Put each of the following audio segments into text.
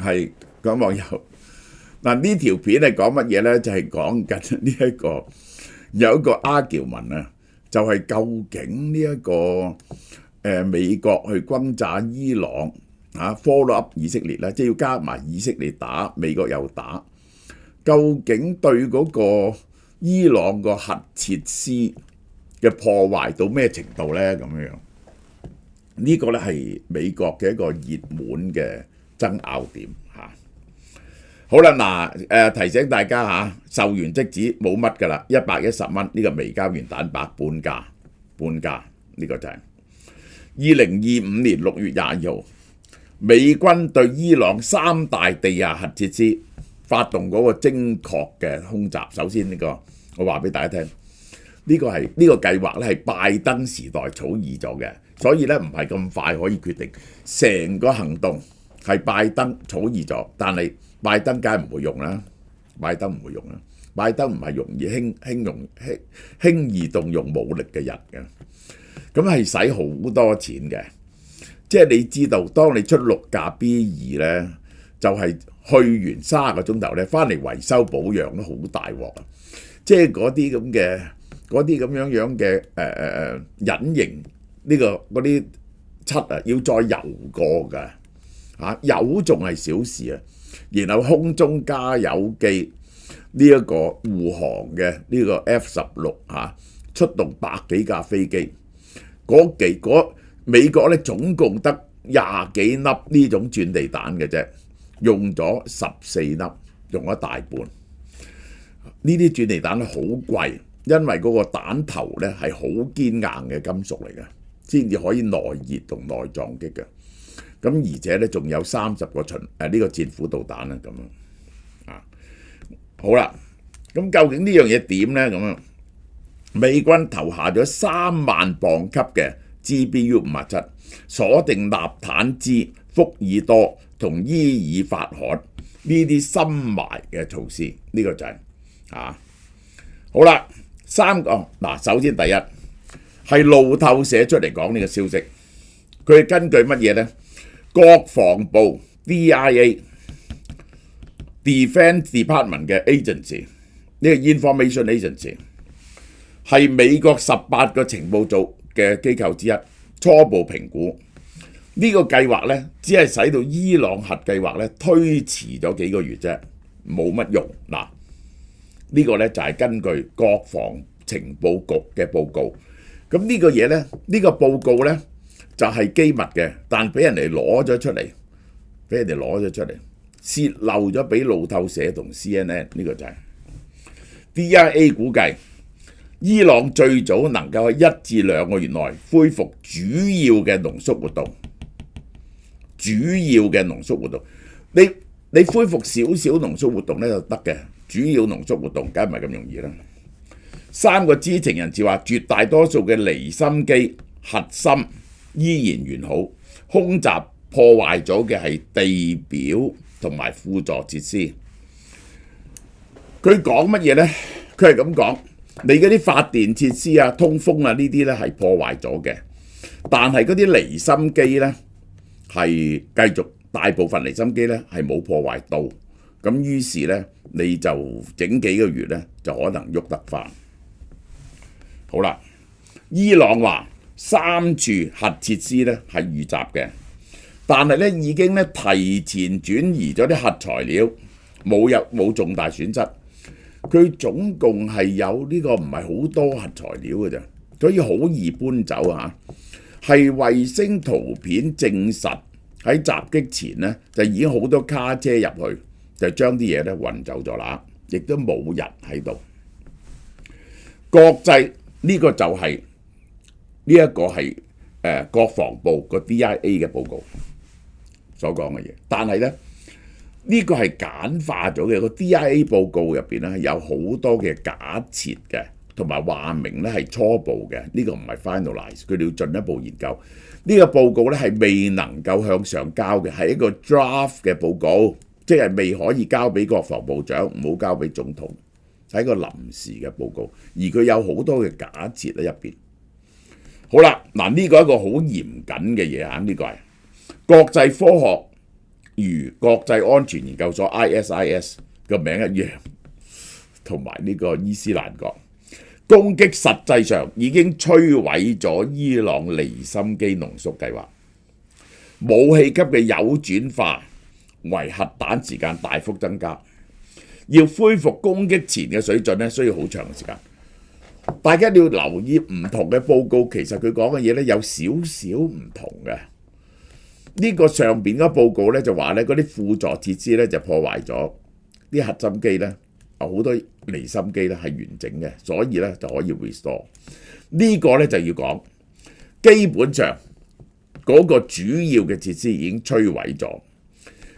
係講網友嗱，呢條片係講乜嘢咧？就係講緊呢一個有一個 argument啊，就係究竟呢一個美國去轟炸伊朗follow up 以色列咧，即係要加埋以色列打，美國又打，究竟對嗰個伊朗個核設施嘅破壞到咩程度咧？咁樣呢個咧係美國嘅一個熱門嘅爭拗點嚇。好啦，嗱提醒大家嚇，售完即止冇乜噶啦，110蚊呢個微膠原蛋白半價呢個就係2025年6月22號，美軍對伊朗3大地下核設施發動嗰個精確嘅空襲。首先呢個我話俾大家聽，呢個計劃咧係拜登時代草擬咗嘅，所以咧唔係咁快可以決定。成個行動係拜登草擬咗，但係拜登梗係唔會用啦。拜登唔係容易輕易動用武力嘅人嘅，咁係使好多錢嘅。即係你知道，當你出6架 B2咧，就係去完30個鐘頭咧，翻嚟維修保養都好大鑊啊！即係嗰啲咁樣嘅隱形嗰啲漆啊，要再油過㗎嚇，油仲係小事啊，然後空中加油機呢一個護航嘅呢個 F-16嚇，出動100幾架飛機，美國咧總共得20幾粒呢種鑽地彈嘅啫，用咗14粒，用咗大半。呢啲鑽地彈咧好貴，因為嗰個彈頭咧係好堅硬嘅金屬嚟嘅，先至可以耐熱同耐撞擊嘅。咁而且咧仲有30個呢個戰斧導彈啦咁樣啊。好啦，咁究竟呢樣嘢點咧？咁樣美軍投下咗3萬磅級嘅 GBU-57，鎖定納坦茲、福爾多同伊爾法罕呢啲深埋嘅措施。呢個就係好啦，3個嗱，首先第一係路透社出嚟講呢個消息，佢係根據乜嘢呢？國防部 DIA Defense Department 嘅 agency， 呢個 information agency 係美國18個情報組嘅機構之一，初步評估呢個計劃呢，只係使到伊朗核計劃呢推遲咗幾個月啫，冇乜用。嗱，呢個呢就係根據國防情報局嘅報告。咁呢個嘢呢，呢個報告呢就係機密嘅，但俾人哋攞咗出嚟，泄漏咗俾路透社同 CNN。呢個就係 DIA 估計，伊朗最早能夠喺1至2個月內恢復主要嘅濃縮活動。你恢復少少濃縮活動咧就得嘅，主要濃縮活動梗係唔係咁容易啦。3個知情人士話，絕大多數嘅離心機核心依然完好，空襲破壞咗嘅係地表同埋輔助設施。佢講乜嘢呢？佢係咁講，你嗰啲發電設施啊、通風啊呢啲咧係破壞咗嘅，但係嗰啲離心機咧係繼續，大部分離心機咧係冇破壞到。咁於是咧你就整幾個月咧就可能喐得翻。好啦，伊朗話3處核設施咧係遇襲嘅，但係咧已經咧提前轉移咗啲核材料，冇重大損失。佢總共係有呢個唔係好多核材料嘅啫，所以好易搬走啊！係衛星圖片證實喺襲擊前咧就已經好多卡車入去，就將啲嘢咧運走咗啦，亦都冇人喺度。國際呢個就係呢一個係國防部個 DIA 嘅報告所講嘅嘢，但係咧呢個係簡化咗嘅，個 DIA 報告入邊咧有好多嘅假設嘅，同埋話明咧係初步嘅，呢個唔係 finalize， 佢哋要進一步研究。呢個報告咧係未能夠向上交嘅，係一個 draft 嘅報告，即係未可以交俾國防部長，唔好交俾總統，係一個臨時嘅報告，而佢有好多嘅假設喺入邊。好啦，嗱呢個係一個好嚴謹嘅嘢嚇，呢個係國際科學如國際安全研究所 ISIS 個名一樣，同埋呢個伊斯蘭國攻擊實際上已經摧毀咗伊朗離心機濃縮計劃，武器級嘅鈾轉化為核彈時間大幅增加，要恢復攻擊前嘅水準咧，需要好長嘅時間。大家要留意唔同嘅報告，其實佢講嘅嘢咧有少少唔同嘅。呢個上邊嗰個報告咧就話咧嗰啲輔助設施咧就破壞咗，啲核心機咧好多離心機咧係完整嘅，所以咧就可以 restore。呢個咧就要講，基本上嗰個主要嘅設施已經摧毀咗，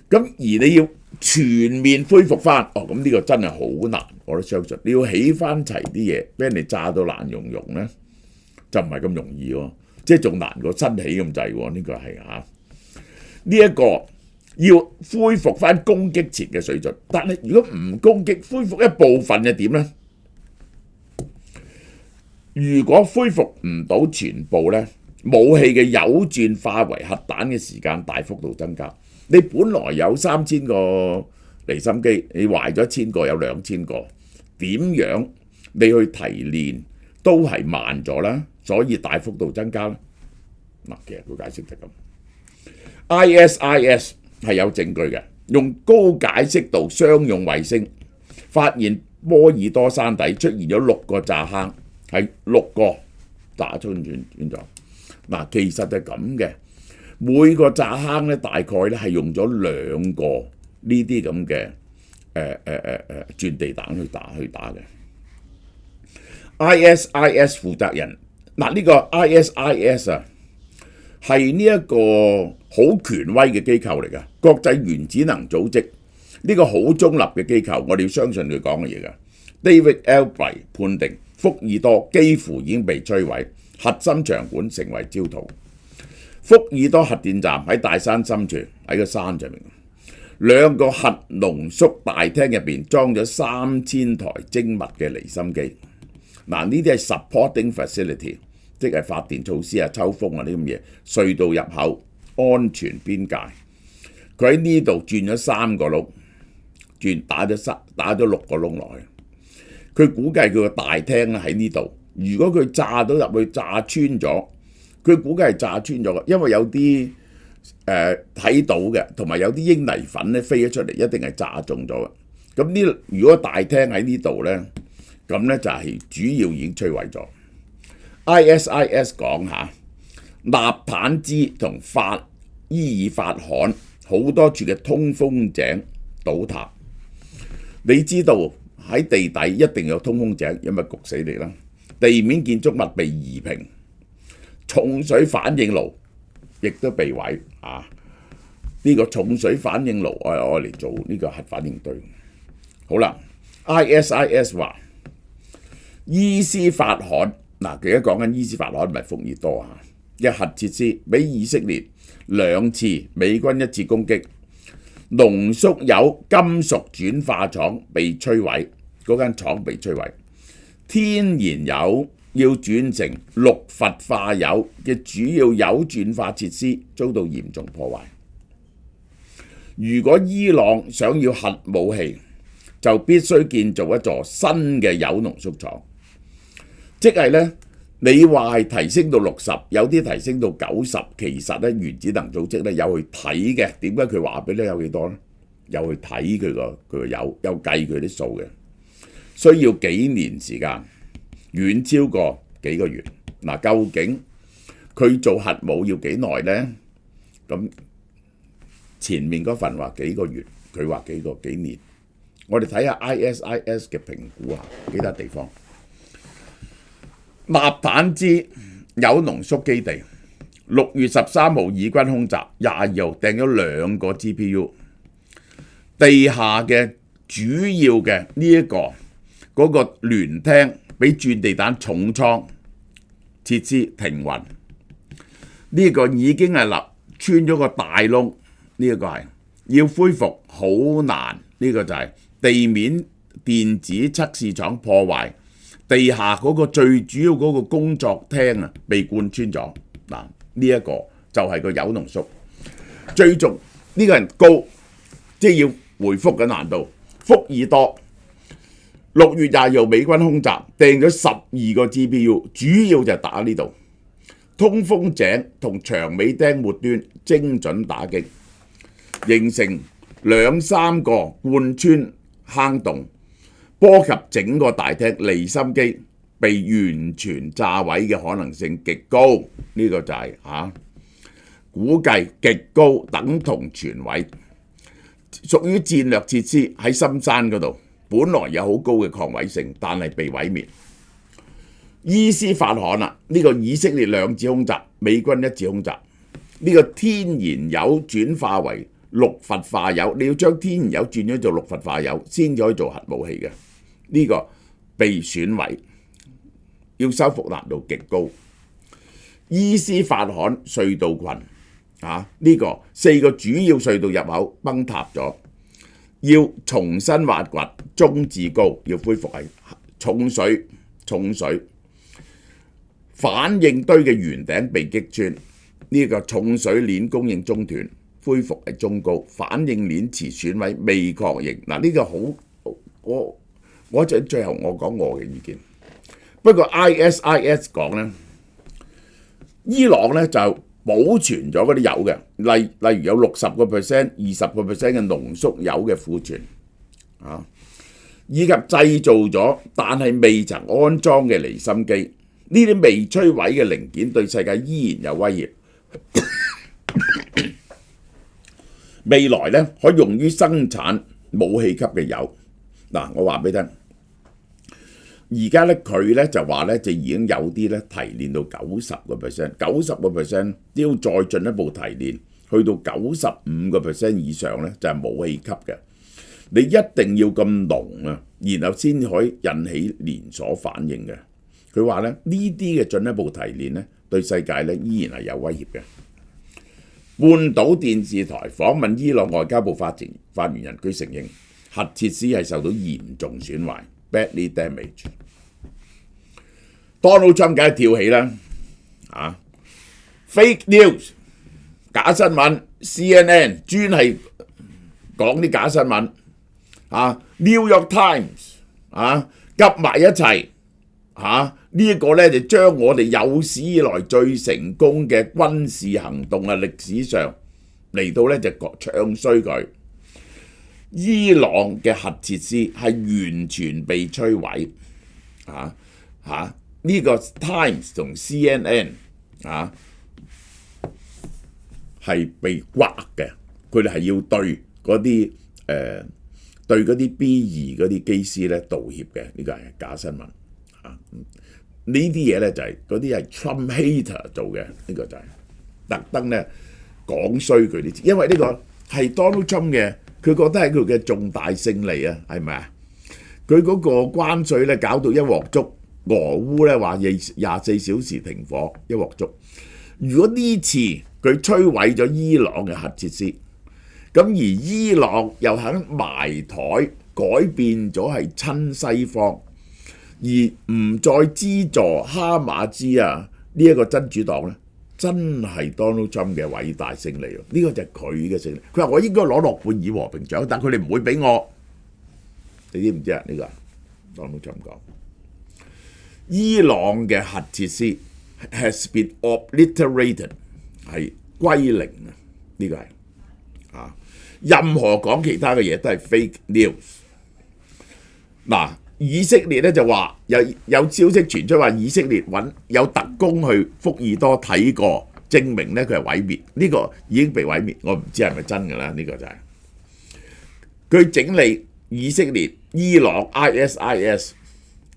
咁而你要全面恢復翻，咁呢個真係好難，我都相信。你要起翻齊啲嘢，俾人哋炸到爛溶溶咧，就唔係咁容易喎，即係仲難過新起咁滯喎。呢個係嚇。呢一個要恢復翻攻擊前嘅水準，但係如果唔攻擊，恢復一部分又點呢？如果恢復唔到全部呢，武器嘅鈾轉化為核彈嘅時間大幅度增加。你本來有3000個離心機，你壞咗1000個，有2000個，點樣你去提煉都係慢咗啦，所以大幅度增加啦。嗱，其實佢解釋就咁。ISIS 係有證據嘅，用高解析度商用衛星發現波爾多山底出現咗6個炸坑，係6個炸穿轉咗。嗱，其實就係咁嘅，每個炸坑咧大概咧係用咗2個呢啲咁嘅轉地彈去打嘅。ISIS 負責人嗱，呢個 ISIS 啊係呢一個好權威嘅機構嚟㗎，國際原子能組織呢個好中立嘅機構，我哋要相信佢講嘅嘢㗎。David Albright 判定福爾多幾乎已經被摧毀，核心場館成為焦土。福爾多核電站喺大山深處，喺個山上面，2個核濃縮大廳入邊裝咗3000台精密嘅離心機。嗱，呢啲係 supporting facility， 即係發電措施啊、抽風啊呢啲咁嘢，隧道入口、安全邊界。佢喺呢度轉咗3個窿，打咗6個窿落去。佢估計佢個大廳咧喺呢度，如果佢炸到入去，炸穿咗，佢估計係炸穿咗嘅，因為有啲睇到嘅，同埋有啲英泥粉咧飛咗出嚟，一定係炸中咗嘅。咁呢，如果大廳喺呢度咧，咁咧就係主要已經摧毀咗。ISIS 講下，納坦茲同伊爾法罕好多處嘅通風井倒塌。你知道喺地底一定有通風井，因為焗死你啦。地面建築物被夷平，重水反應爐亦都被毀啊！呢個重水反應爐我係嚟做呢個核反應堆。好啦 ，ISIS 話伊斯法罕嗱，而家講緊伊斯法罕唔係福爾多啊嘅核設施，俾以色列2次，美軍1次攻擊，濃縮鈾金屬轉化廠被摧毀，嗰間廠被摧毀，天然鈾要轉成氯氟化鈾嘅主要鈾轉化設施遭到嚴重破壞。如果伊朗想要核武器，就必須建造一座新嘅鈾濃縮廠，即係呢，你話係提升到60，有啲提升到90，其實呢，原子能組織呢有去睇嘅。點解佢話俾你有幾多呢？有去睇佢個鈾，有計佢啲數嘅，需要幾年時間，遠超過幾個月。嗱，究竟佢做核武要幾耐呢？咁前面嗰份話幾個月，佢話幾年。我哋睇下 ISIS 嘅評估啊，幾笪地方。納坦茲鈾濃縮基地，6月13號以軍空襲，22號掟咗2個 GPU。地下嘅主要嘅呢一個嗰個聯廳俾轉地彈重創設施停運，呢個已經係穿咗個大窿，呢一個係要恢復好難。呢個就係地面電子測試廠破壞，地下嗰個最主要嗰個工作廳啊被貫穿咗。嗱，呢一個就係個鈾濃縮。最重呢個人高即係要回覆嘅難度。福爾多6月20日美軍空襲，掟咗12個 GPU， 主要就係打呢度。通風井同長尾釘末端精準打擊，形成2-3個貫穿坑洞，波及整個大廳。離心機被完全炸毀嘅可能性極高，呢個就係估計極高，等同全毀。屬於戰略設施喺深山嗰度，本來有好高嘅抗毀性，但係被毀滅。伊斯法罕啦，呢個以色列2次空襲，美軍1次空襲。呢個天然油轉化為氯氟化鈾，你要將天然油轉咗做氯氟化鈾先至可以做核武器嘅。呢個被損毀，要修復難度極高。伊斯法罕隧道群呢個4個主要隧道入口崩塌咗，要重新挖掘，中至高要恢復係重水。反應堆嘅圓頂被擊穿，呢個重水鏈供應中斷，恢復係中高。反應鏈池損毀未確認。嗱，呢個好，我最後我講我嘅意見。不過 ISIS 講呢，伊朗呢就保存咗嗰啲油嘅，例如有60%、20% 嘅濃縮鈾嘅庫存以及製造咗但係未曾安裝嘅離心機。呢啲未摧毀嘅零件對世界依然有威脅。未來呢可以用於生產武器級嘅油。嗱，我話俾你聽，而家呢佢呢就話呢就已經有啲呢提煉到90%都要再進一步提煉，去到95% 以上呢就係武器級嘅。你一定要咁濃啊，然後先可以引起連鎖反應嘅。佢話咧呢啲嘅進一步提煉咧，對世界咧依然係有威脅嘅。半島電視台訪問伊朗外交部發言人，佢承認核設施係受到嚴重損壞 （badly damaged）。Donald Trump 梗係跳起啦，fake news 假新聞 ，CNN 專係講啲假新聞，New York Times 急埋一齊。呢一個咧就將我哋有史以來最成功嘅軍事行動歷史上嚟到咧就唱衰佢。伊朗嘅核設施係完全被摧毀。呢個 Times 同 CNN 係被刮嘅，佢哋係要對嗰啲 B2嗰啲機師咧道歉嘅，呢個係假新聞。呢啲嘢咧就係嗰啲係 Trump hater 做嘅，呢個就係特登咧講衰佢啲，因為呢個係 Donald Trump 嘅，佢覺得係佢嘅重大勝利啊，係咪啊？佢嗰個關稅咧搞到一鑊粥，俄烏咧話24小時停火，一鑊粥。如果呢次佢摧毀咗伊朗嘅核設施，咁而伊朗又肯埋台改變咗係親西方，而唔再資助哈馬斯呢一個真主黨咧，真係 Donald Trump 嘅偉大勝利喎！呢個就係佢嘅勝利。佢話我應該攞諾貝爾和平獎，但佢哋唔會俾我。你知唔知啊？呢個 Donald Trump 講，伊朗嘅核設施 has been obliterated 係歸零啊！呢個係任何講其他嘅嘢都係 fake news。嗱，以色列咧就話有消息傳出話以色列有特工去福爾多睇過，證明咧佢係毀滅。呢個已經被毀滅，我唔知係咪真㗎啦。呢個就係佢整理以色列、伊朗 ISIS，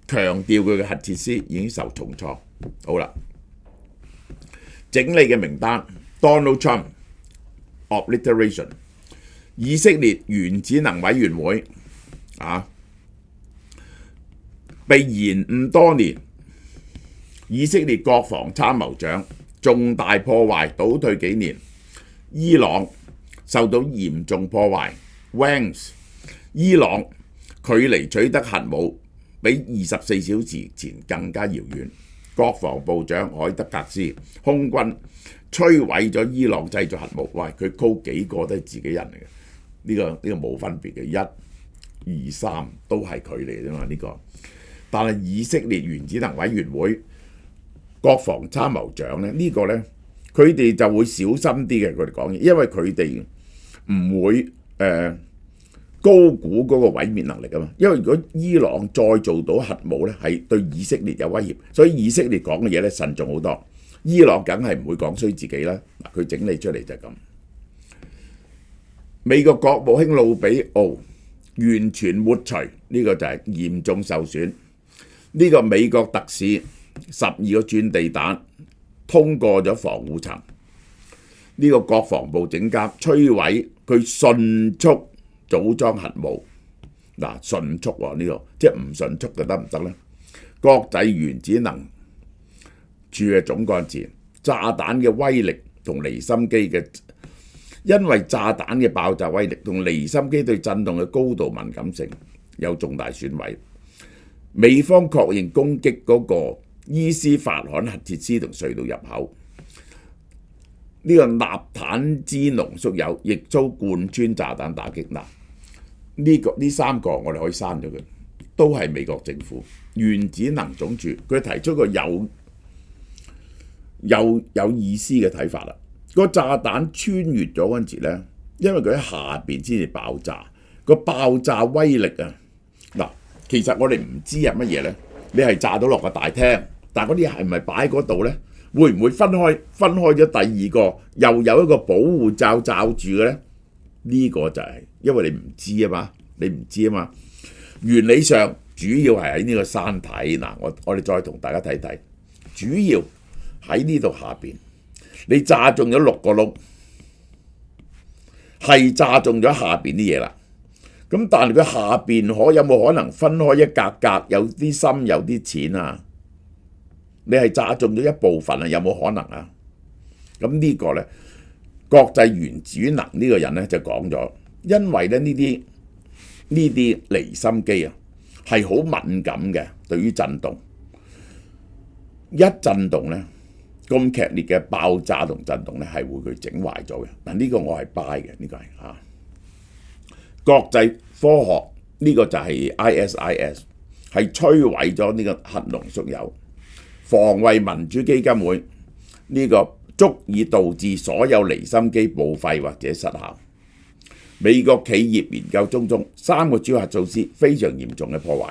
強調佢嘅核設施已經受重創。好啦，整理嘅名單 Donald Trump obliteration， 以色列原子能委員會被延誤多年，以色列國防參謀長重大破壞，倒退幾年，伊朗受到嚴重破壞 ，Wangs， 伊朗距離取得核武比24小時前更加遙遠。國防部長海德格斯，空軍摧毀咗伊朗製造核武，喂，佢 call 幾個都係自己人嚟嘅。呢個冇分別嘅，1、2、3都係佢嚟啫嘛呢個。但係以色列原子能委員會國防參謀長咧，呢個咧佢哋就會小心啲嘅，佢哋講嘢，因為佢哋唔會高估嗰個毀滅能力啊嘛。因為如果伊朗再做到核武咧，係對以色列有威脅，所以以色列講嘅嘢咧慎重好多。伊朗梗係唔會講衰自己啦。嗱，佢整理出嚟就係咁。美國國務卿魯比奧完全抹除，呢個就係嚴重受損。呢個美國特使12個鑽地彈通過咗防護層，呢個國防部整監摧毀佢迅速組裝核武。嗱，迅速喎，呢個即係唔迅速就得唔得呢？國際原子能處嘅總幹事，炸彈嘅威力同離心機嘅，因為炸彈嘅爆炸威力同離心機對震動嘅高度敏感性有重大損毀。美方確認攻擊嗰個伊斯法罕核設施同隧道入口，呢個納坦茲濃縮鈾亦遭貫穿炸彈打擊。嗱，呢三個我哋可以刪咗佢，都係美國政府原子能總署佢提出個有意思嘅睇法啦。個炸彈穿越咗嗰陣時咧，因為佢喺下邊先至爆炸，個爆炸威力啊，嗱，其實我哋唔知係乜嘢咧。你係炸到落個大廳，但係嗰啲係咪擺喺嗰度咧？會唔會分開咗第二個，又有一個保護罩罩住嘅咧？呢個就係因為你唔知啊嘛，原理上主要係喺呢個山體。嗱，我哋再同大家睇睇，主要喺呢度下邊，你炸中咗6個窿，係炸中咗下邊啲嘢啦。咁但係佢下邊有冇可能分開一格格，有啲深有啲淺啊？你係炸中咗一部分啊，有冇可能啊？咁呢個呢，國際原子能呢個人呢就講咗，因為咧呢啲離心機啊係好敏感嘅，對於震動，一震動呢，咁劇烈嘅爆炸同震動呢係會佢整壞咗嘅。嗱，呢個我係 buy 嘅，呢個係啊。國際科學呢個就係 ISIS 係摧毀咗呢個核濃縮鈾，防衛民主基金會呢個足以導致所有離心機報廢或者失效。美國企業研究中3個主要核措施非常嚴重嘅破壞，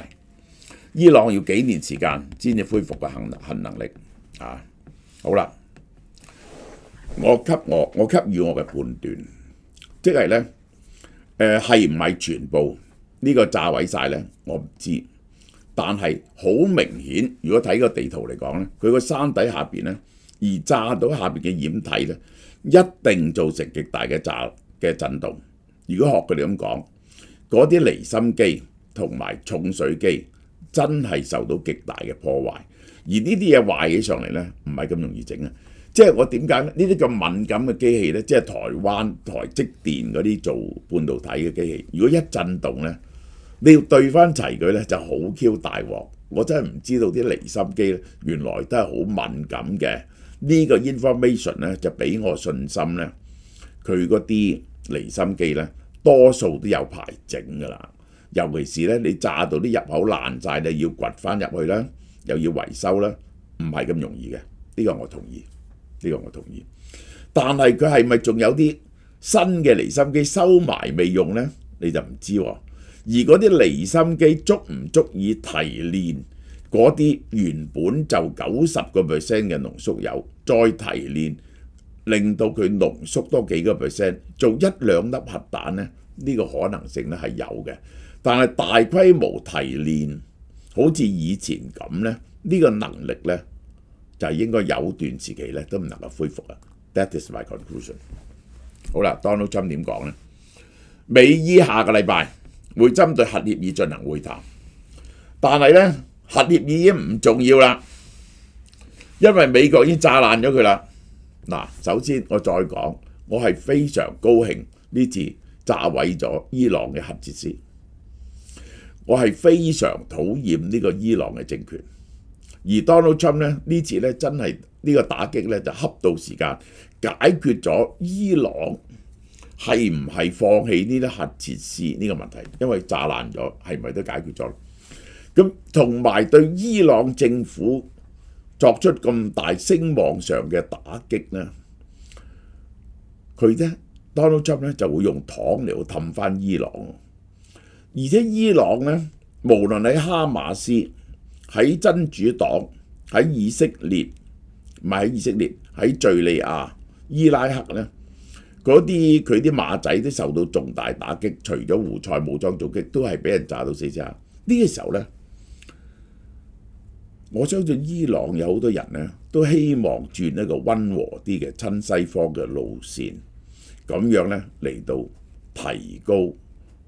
伊朗要幾年時間先至恢復個核能力啊！好啦，我給予我嘅判斷，即係呢。係唔係全部呢個炸毀晒呢？我唔知，但係好明顯，如果睇個地圖嚟講呢，佢個山底下邊呢，而炸到下邊嘅掩體呢，一定造成極大嘅震動。如果學佢哋咁講，嗰啲離心機同埋重水機真係受到極大嘅破壞，而呢啲嘢壞起上嚟呢，唔係咁容易整啊！即係我點解呢？呢啲咁敏感嘅機器呢，即係台積電嗰啲做半導體嘅機器，如果一震動呢，你要對翻齊佢呢，就好 Q 大鑊。我真係唔知道啲離心機呢，原來都係好敏感嘅。呢個 information 呢，就俾我信心呢，佢嗰啲離心機呢，多數都有排整㗎啦。尤其是呢，你炸到啲入口爛晒，你要掘翻入去啦，又要維修啦，唔係咁容易嘅。呢個我同意。但係佢係咪仲有啲新嘅離心機收埋未用呢？你就唔知喎。而嗰啲離心機足唔足以提煉嗰啲原本就90% 嘅濃縮鈾，再提煉令到佢濃縮多幾個%，做1、2粒核彈呢？呢個可能性呢係有嘅。但係大規模提煉好似以前咁呢，呢個能力呢，就係應該有段時期咧都唔能夠恢復啊。That is my conclusion。好啦 ，Donald Trump 點講呢？美伊下個禮拜會針對核協議進行會談，但係呢，核協議已經唔重要啦，因為美國已經炸爛咗佢啦。嗱，首先我再講，我係非常高興呢次炸毀咗伊朗嘅核設施，我係非常討厭呢個伊朗嘅政權。而 Donald Trump 呢次呢，真係呢個打擊呢，就恰到時間，解決咗伊朗係唔係放棄呢啲核設施呢個問題，因為炸爛咗，係咪都解決咗？咁同埋對伊朗政府作出咁大聲望上嘅打擊呢，佢呢 Donald Trump 呢就會用糖嚟到氹翻伊朗，而且伊朗呢，無論喺哈馬斯、喺真主黨、喺以色列，唔係喺以色列，喺敍利亞、伊拉克呢，嗰啲佢啲馬仔都受到重大打擊，除咗胡塞武裝組織都係俾人炸到死下。呢個時候呢，我相信伊朗有好多人呢都希望轉一個溫和啲嘅親西方嘅路線，咁樣呢嚟到提高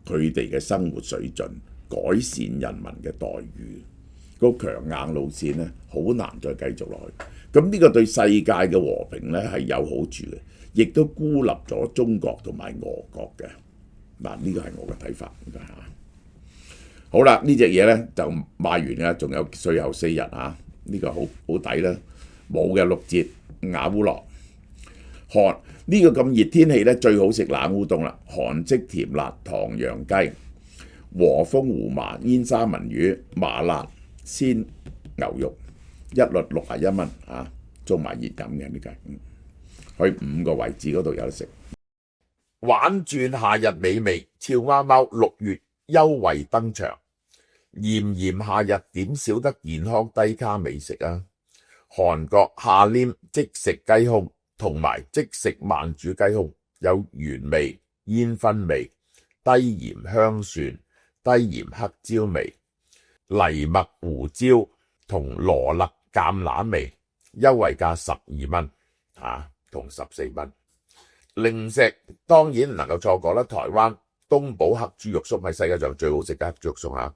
佢哋嘅生活水準，改善人民嘅待遇。個強硬路線呢，好難再繼續落去。咁呢個對世界嘅和平呢係有好處嘅，亦都孤立咗中國同埋俄國嘅。嗱，呢個係我嘅睇法。好啦，呢隻嘢呢就賣完啦，仲有最後4日啊！呢個好抵啦，冇嘅6折雅烏樂。韓呢個咁熱天氣呢，最好食冷烏冬啦，韓式甜辣唐揚雞、和風胡麻煙三文魚、麻辣鮮牛肉，一律61蚊啊，做埋熱飲嘅呢個。去5個位置嗰度有得食。玩轉夏日美味，俏貓貓6月優惠登場。炎炎夏日點少得健康低卡美食啊！韓國夏廉即食雞胸同埋即食慢煮雞胸，有原味、煙燻味、低鹽香蒜、低鹽黑椒味、藜麥胡椒同羅勒橄欖味，優惠價12蚊同14蚊。零食當然能夠錯過啦，台灣東寶黑豬肉鬆係世界上最好食嘅黑豬肉鬆啊！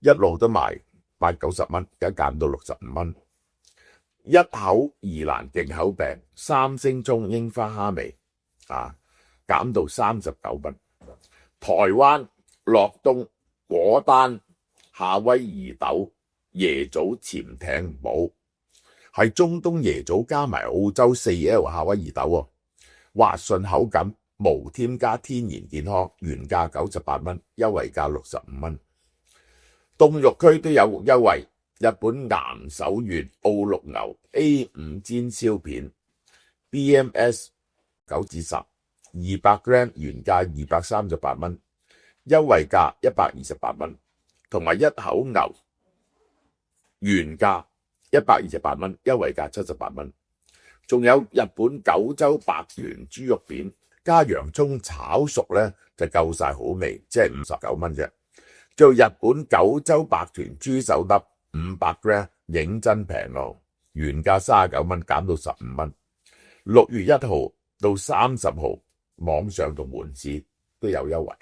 一路都賣80-90蚊，而家減到65蚊。一口宜蘭勁口餅3星葱櫻花蝦味減到39蚊。台灣樂東果丹夏威夷豆椰棗潛艇堡係中東椰棗加埋澳洲4L 夏威夷豆喎，滑順口感，無添加天然健康，原價98蚊，優惠價65蚊。凍肉區都有優惠，日本岩手縣澳陸牛 A5 煎燒片 BMS 9至10 200g 原價238蚊，優惠價128蚊，同埋一口牛原價128蚊，優惠價78蚊。仲有日本九州白豚豬肉片加洋蔥炒熟呢，就夠晒好味，即係59蚊啫。做日本九州白豚豬手粒500g，認真平咯，原價39蚊減到15蚊。6月1號到30號網上同門市都有優惠。